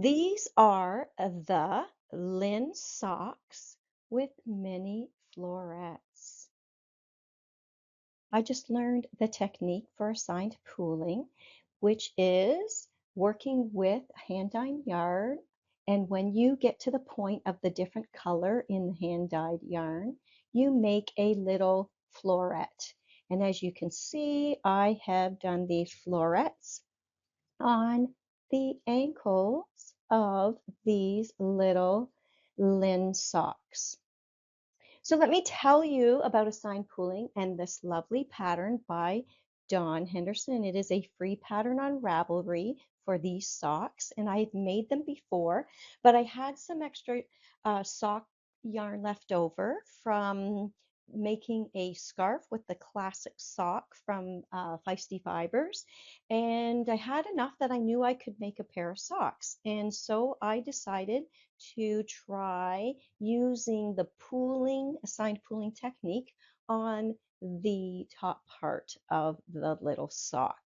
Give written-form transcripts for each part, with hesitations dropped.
These are the Lyne Socks with Mini Florets. I just learned the technique for assigned pooling, which is working with hand-dyed yarn. And when you get to the point of the different color in the hand-dyed yarn, you make a little floret. And as you can see, I have done these florets on the ankles of these little Lyne socks. So let me tell you about assigned pooling and this lovely pattern by Dawn Henderson. It is a free pattern on Ravelry for these socks, and I've made them before, but I had some extra sock yarn left over from making a scarf with the classic sock from Feisty Fibers, and I had enough that I knew I could make a pair of socks, and so I decided to try using the assigned pooling technique on the top part of the little sock.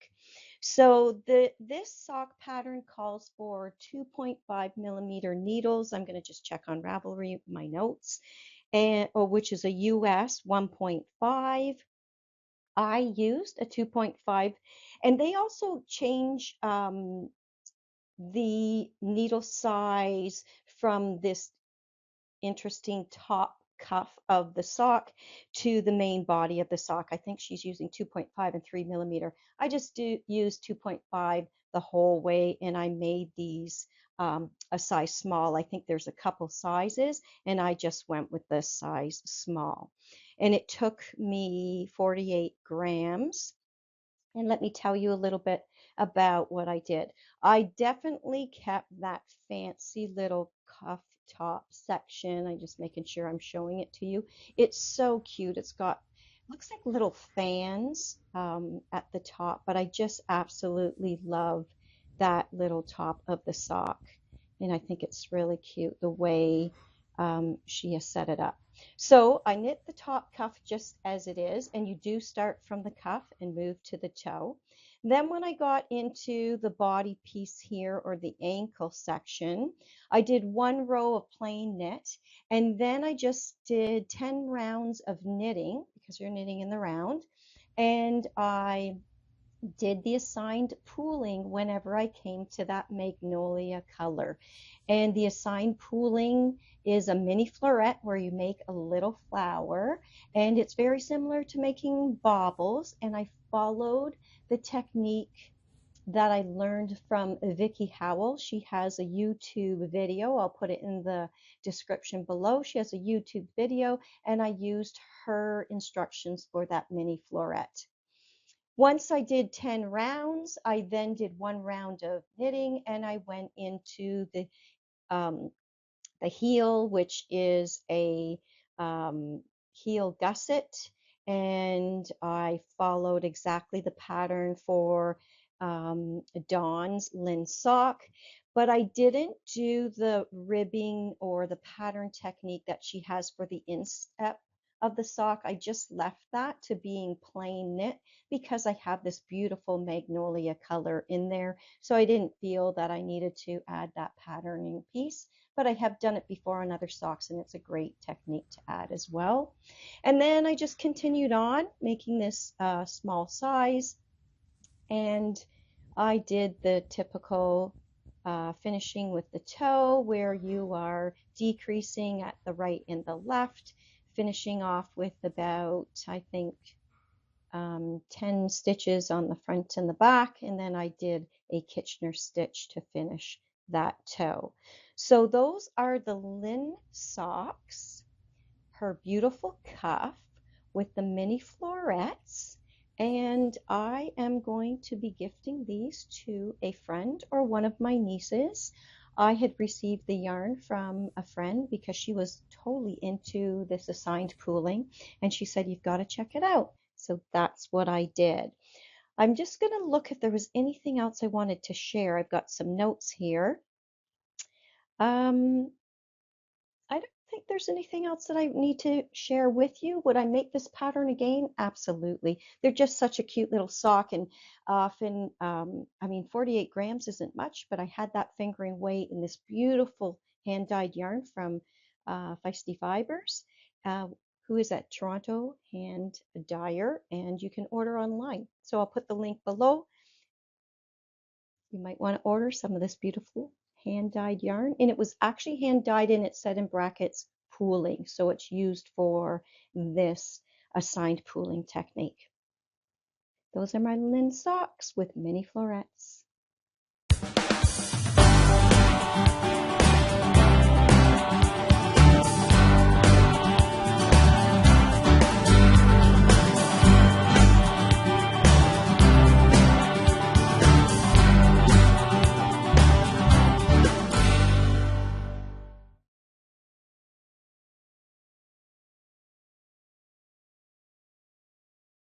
So this sock pattern calls for 2.5 millimeter needles. I'm going to just check on Ravelry my notes, which is a US 1.5. I used a 2.5, and they also change the needle size from this interesting top cuff of the sock to the main body of the sock. I think she's using 2.5 and 3 millimeter. I just use 2.5 the whole way, and I made these a size small. I think there's a couple sizes, and I just went with the size small. And it took me 48 grams. And let me tell you a little bit about what I did. I definitely kept that fancy little cuff top section. I'm just making sure I'm showing it to you. It's so cute. It's got, looks like little fans at the top, but I just absolutely love that little top of the sock. And I think it's really cute the way she has set it up. So I knit the top cuff just as it is, and you do start from the cuff and move to the toe. Then when I got into the body piece here, or the ankle section, I did one row of plain knit, and then I just did 10 rounds of knitting because you're knitting in the round, and I did the assigned pooling whenever I came to that magnolia color. And the assigned pooling is a mini floret where you make a little flower, and it's very similar to making baubles, and I followed the technique that I learned from Vicky Howell. She has a YouTube video. I'll put it in the description below. She has a YouTube video, and I used her instructions for that mini floret. Once I did 10 rounds, I then did one round of knitting, and I went into um, the heel, which is a heel gusset, and I followed exactly the pattern for Dawn's Lyne sock, but I didn't do the ribbing or the pattern technique that she has for the instep of the sock. I just left that to being plain knit because I have this beautiful magnolia color in there. So I didn't feel that I needed to add that patterning piece, but I have done it before on other socks, and it's a great technique to add as well. And then I just continued on making this small size, and I did the typical finishing with the toe, where you are decreasing at the right and the left, finishing off with about, I think, 10 stitches on the front and the back, and then I did a Kitchener stitch to finish that toe. So those are the Lyne socks, her beautiful cuff with the mini florets, and I am going to be gifting these to a friend or one of my nieces. I had received the yarn from a friend because she was totally into this assigned pooling, and she said, "You've got to check it out." So that's what I did. I'm just going to look if there was anything else I wanted to share. I've got some notes here. I don't think there's anything else that I need to share with you. Would I make this pattern again? Absolutely. They're just such a cute little sock, and often, I mean, 48 grams isn't much, but I had that fingering weight in this beautiful hand-dyed yarn from Feisty Fibers, uh, who is at Toronto Hand Dyer, and you can order online. So I'll put the link below. You might want to order some of this beautiful hand-dyed yarn. And it was actually hand-dyed, and it said in brackets pooling. So it's used for this assigned pooling technique. Those are my Lyne socks with mini florets.